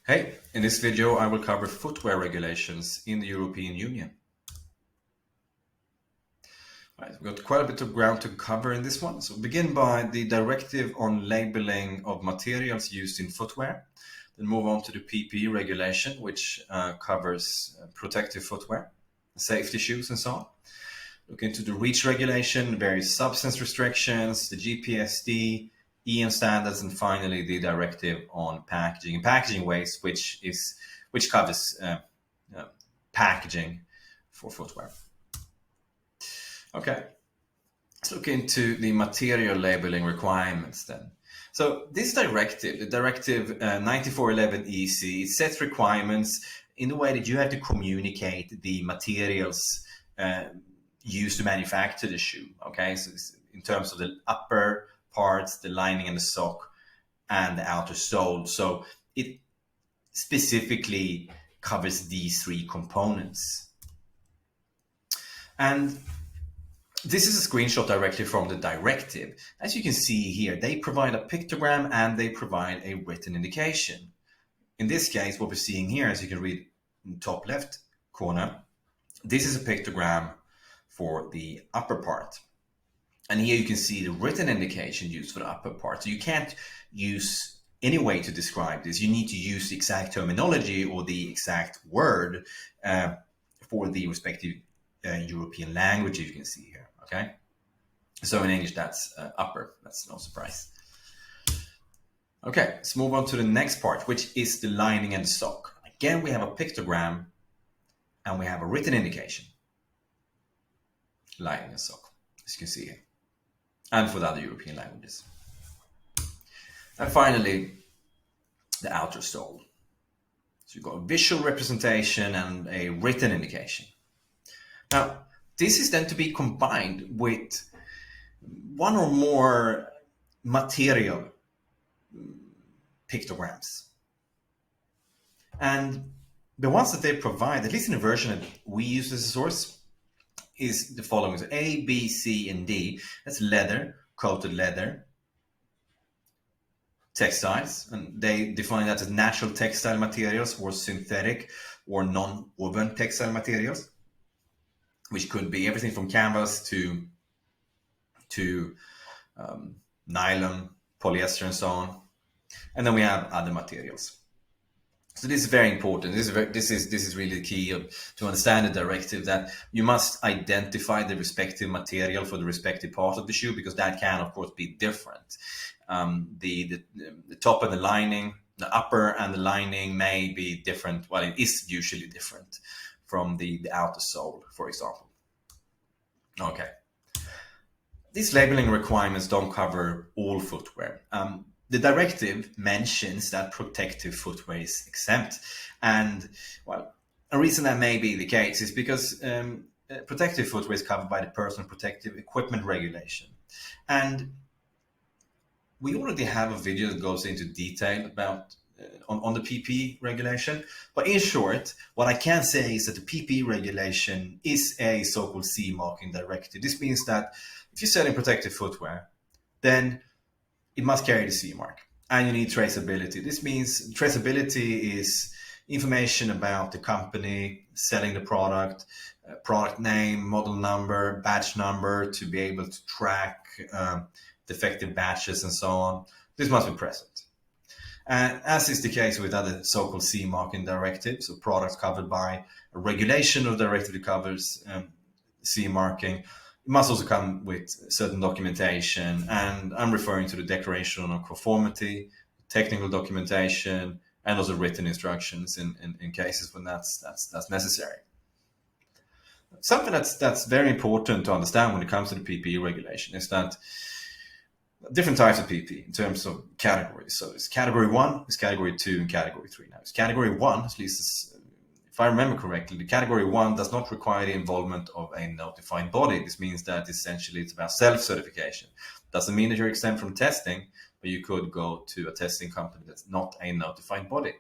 Hey, in this video I will cover footwear regulations in the European Union. Right, we've got quite a bit of ground to cover in this one. So begin by the Directive on Labeling of Materials Used in Footwear. Then move on to the PPE regulation, which covers protective footwear, safety shoes and so on. Look into the REACH regulation, various substance restrictions, the GPSD, EM standards, and finally the directive on packaging and packaging waste, which covers packaging for footwear. Okay, let's look into the material labeling requirements then. So this directive, the Directive 9411 EC, it sets requirements in the way that you have to communicate the materials used to manufacture the shoe. Okay, so in terms of the upper parts, the lining and the sock, and the outer sole. So it specifically covers these three components. And this is a screenshot directly from the directive. As you can see here, they provide a pictogram and they provide a written indication. In this case, what we're seeing here, as you can read in the top left corner, this is a pictogram for the upper part. And here you can see the written indication used for the upper part. So you can't use any way to describe this. You need to use the exact terminology or the exact word for the respective European language you can see here, okay? So in English, that's upper. That's no surprise. Okay, let's move on to the next part, which is the lining and the sock. Again, we have a pictogram and we have a written indication. Lining and sock, as you can see here. And for the other European languages. And finally, the outer sole. So you've got a visual representation and a written indication. Now, this is then to be combined with one or more material pictograms. And the ones that they provide, at least in the version that we use as a source, is the following. So A, B, C, and D. That's leather, coated leather, textiles, and they define that as natural textile materials or synthetic or non-woven textile materials, which could be everything from canvas to nylon, polyester, and so on. And then we have other materials. So this is very important. This is really the key to understand the directive, that you must identify the respective material for the respective part of the shoe, because that can, of course, be different. The top and the lining, the upper and the lining may be different. Well, it is usually different from the outer sole, for example. Okay. These labeling requirements don't cover all footwear. The directive mentions that protective footwear is exempt. And, well, a reason that may be the case is because protective footwear is covered by the Personal Protective Equipment Regulation. And we already have a video that goes into detail about on the PPE regulation. But in short, what I can say is that the PPE regulation is a so-called CE marking directive. This means that if you're selling protective footwear, then it must carry the CE mark, and you need traceability. This means traceability is information about the company selling the product, product name, model number, batch number, to be able to track defective batches and so on. This must be present. And as is the case with other so-called CE marking directives, so products covered by a regulation or directive that covers CE marking, it must also come with certain documentation, and I'm referring to the Declaration on Conformity, technical documentation, and also written instructions in cases when that's necessary. Something that's very important to understand when it comes to the PPE regulation is that different types of PPE in terms of categories. So it's category 1, it's category 2, and category 3. Now, it's category 1, at least if I remember correctly, the category 1 does not require the involvement of a notified body. This means that essentially it's about self-certification. Doesn't mean that you're exempt from testing, but you could go to a testing company that's not a notified body.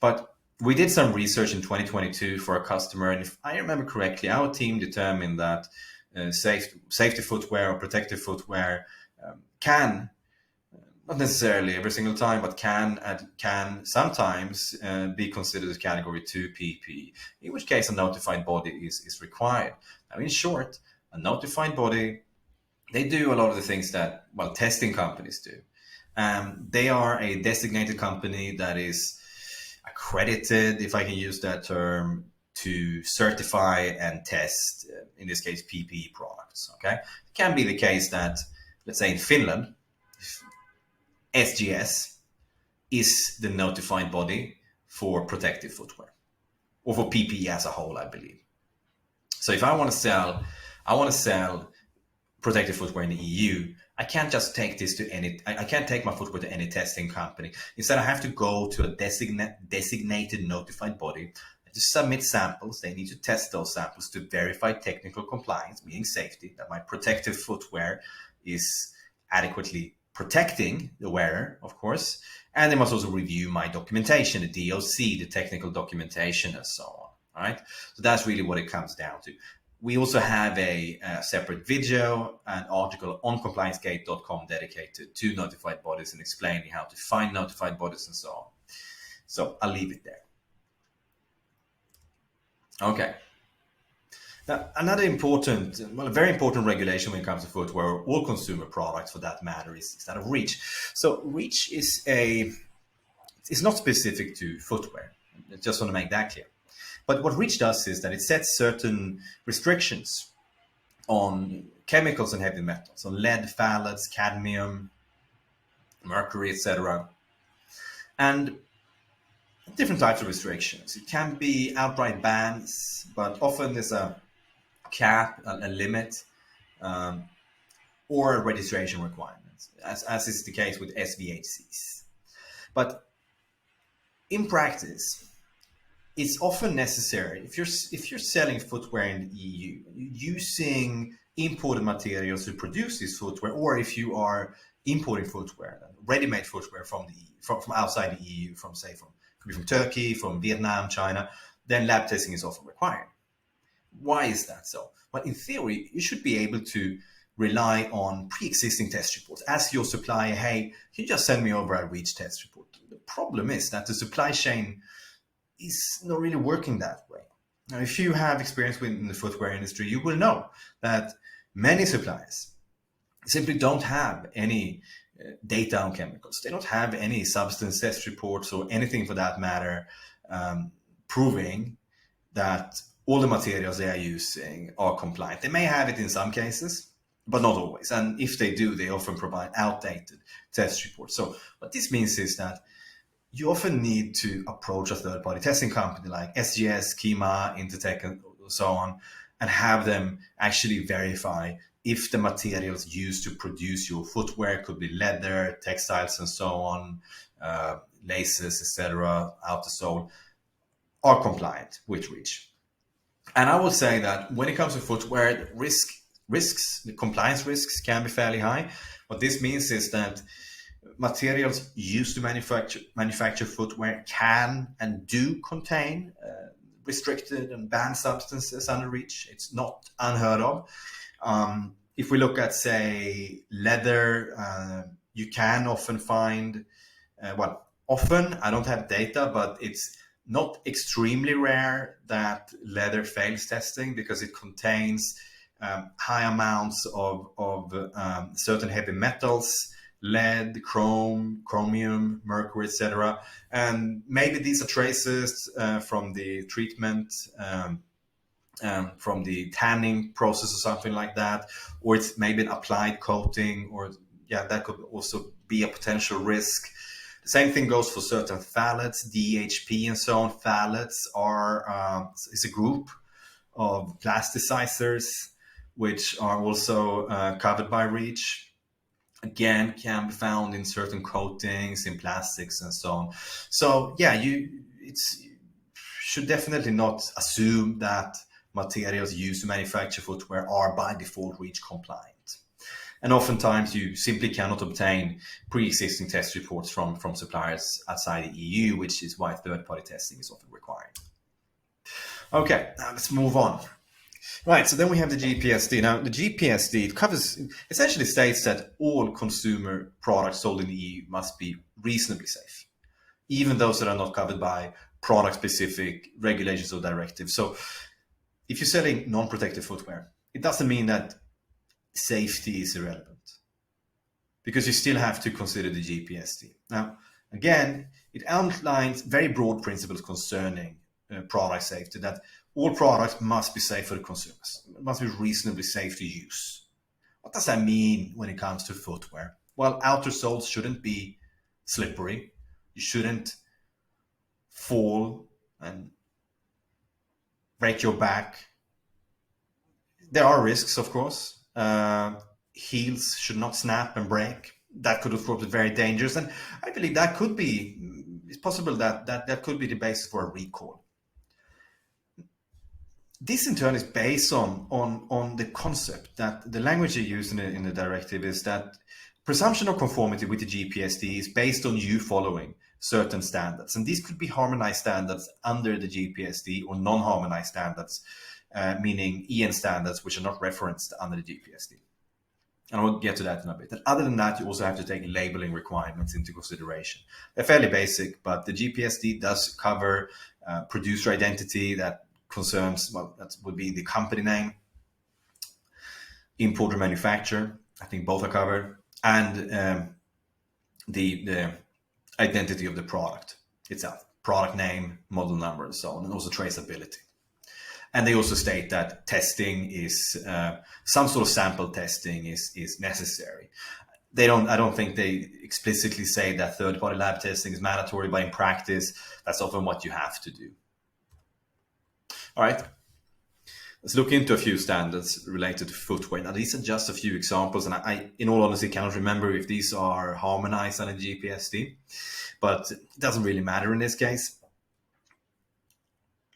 But we did some research in 2022 for a customer, and if I remember correctly, our team determined that safety footwear or protective footwear can not necessarily every single time, but can sometimes be considered as category 2 PP, in which case a notified body is required. Now, in short, a notified body, they do a lot of the things that, well, testing companies do. They are a designated company that is accredited, if I can use that term, to certify and test, in this case, PPE products. Okay, it can be the case that, let's say in Finland, SGS is the notified body for protective footwear, or for PPE as a whole, I believe. So if I want to sell protective footwear in the EU, I can't just take this to any. I can't take my footwear to any testing company. Instead, I have to go to a designated notified body to submit samples. They need to test those samples to verify technical compliance, meaning safety, that my protective footwear is adequately protecting the wearer, of course. And they must also review my documentation, the DOC, the technical documentation, and so on. All right. So that's really what it comes down to. We also have a separate video and article on compliancegate.com dedicated to notified bodies and explaining how to find notified bodies and so on. So I'll leave it there. Okay. Now, another important, well, a very important regulation when it comes to footwear, or all consumer products for that matter, is that of REACH. So REACH is not specific to footwear. I just want to make that clear. But what REACH does is that it sets certain restrictions on chemicals and heavy metals, on lead, phthalates, cadmium, mercury, etc. And different types of restrictions. It can be outright bans, but often there's a cap, a limit, or a registration requirement, as is the case with SVHCs. But in practice, it's often necessary, if you're selling footwear in the EU, using imported materials to produce this footwear, or if you are importing footwear, ready-made footwear from outside the EU, from Turkey, from Vietnam, China, then lab testing is often required. Why is that so? Well, in theory, you should be able to rely on pre-existing test reports. Ask your supplier, hey, can you just send me over a REACH test report? The problem is that the supply chain is not really working that way. Now, if you have experience in the footwear industry, you will know that many suppliers simply don't have any data on chemicals. They don't have any substance test reports or anything for that matter proving that all the materials they are using are compliant. They may have it in some cases, but not always. And if they do, they often provide outdated test reports. So what this means is that you often need to approach a third-party testing company like SGS, Kima, Intertech, and so on, and have them actually verify if the materials used to produce your footwear, could be leather, textiles, and so on, laces, etc., outer sole, are compliant with REACH. And I will say that when it comes to footwear, the compliance risks can be fairly high. What this means is that materials used to manufacture footwear can and do contain restricted and banned substances under REACH. It's not unheard of. If we look at, say, leather, you can often find, often, I don't have data, but it's not extremely rare that leather fails testing because it contains high amounts of certain heavy metals, lead, chromium, mercury, etc. And maybe these are traces from the treatment, from the tanning process or something like that, or it's maybe an applied coating, or that could also be a potential risk. The same thing goes for certain phthalates, DHP, and so on. Phthalates is a group of plasticizers which are also covered by REACH. Again, can be found in certain coatings, in plastics, and so on. So you should definitely not assume that materials used to manufacture footwear are by default REACH compliant. And oftentimes you simply cannot obtain pre-existing test reports from suppliers outside the EU, which is why third-party testing is often required. Okay, now let's move on. Right, so then we have the GPSD. Now, the GPSD, it covers, essentially states that all consumer products sold in the EU must be reasonably safe, even those that are not covered by product-specific regulations or directives. So if you're selling non-protective footwear, it doesn't mean that safety is irrelevant, because you still have to consider the GPSD. Now, again, it outlines very broad principles concerning product safety, that all products must be safe for the consumers. It must be reasonably safe to use. What does that mean when it comes to footwear? Well, outer soles shouldn't be slippery. You shouldn't fall and break your back. There are risks, of course. Heels should not snap and break. That could, of course, be very dangerous. And I believe that could be, it's possible that could be the basis for a recall. This in turn is based on the concept that the language you use in the directive is that presumption of conformity with the GPSD is based on you following certain standards. And these could be harmonized standards under the GPSD or non-harmonized standards, meaning EN standards, which are not referenced under the GPSD. And I will get to that in a bit. And other than that, you also have to take labeling requirements into consideration. They're fairly basic, but the GPSD does cover producer identity. That concerns, well, that would be the company name, importer, manufacturer. I think both are covered, and the identity of the product itself, product name, model number, and so on, and also traceability. And they also state that testing is some sort of sample testing is necessary. I don't think they explicitly say that third-party lab testing is mandatory, but in practice, that's often what you have to do. All right, let's look into a few standards related to footwear. Now, these are just a few examples, and I in all honesty, cannot remember if these are harmonized on a GPSD, but it doesn't really matter in this case.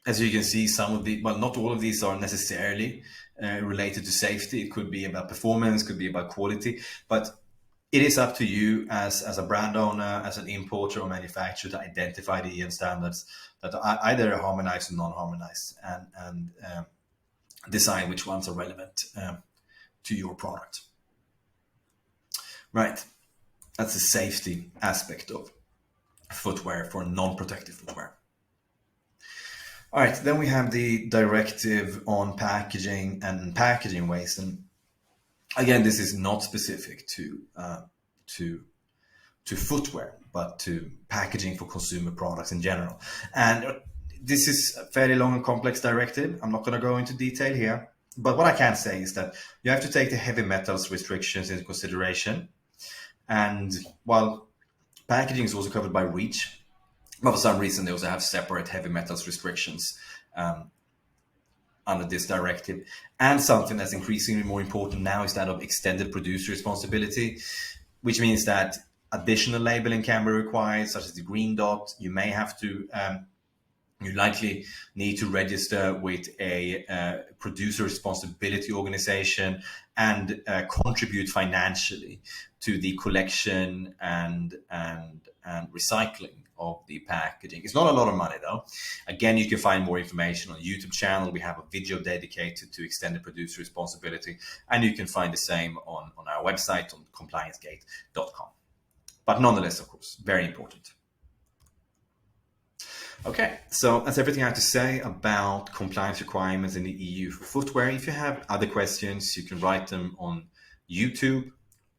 As you can see, not all of these are necessarily related to safety. It could be about performance, could be about quality, but it is up to you as a brand owner, as an importer or manufacturer, to identify the EN standards that are either harmonized or non-harmonized, and decide which ones are relevant to your product. Right, that's the safety aspect of footwear for non-protective footwear. All right, then we have the directive on packaging and packaging waste, and again, this is not specific to footwear, but to packaging for consumer products in general. And this is a fairly long and complex directive. I'm not going to go into detail here, but what I can say is that you have to take the heavy metals restrictions into consideration. And while packaging is also covered by REACH, but for some reason they also have separate heavy metals restrictions under this directive. And something that's increasingly more important now is that of extended producer responsibility, which means that additional labeling can be required, such as the green dot. You may have to, you likely need to register with a producer responsibility organization and contribute financially to the collection and recycling of the packaging. It's not a lot of money though. Again, you can find more information on the YouTube channel. We have a video dedicated to extended producer responsibility, and you can find the same on our website on compliancegate.com. But nonetheless, of course, very important. Okay, so that's everything I have to say about compliance requirements in the EU for footwear. If you have other questions, you can write them on YouTube,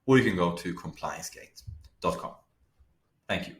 or you can go to compliancegate.com. Thank you.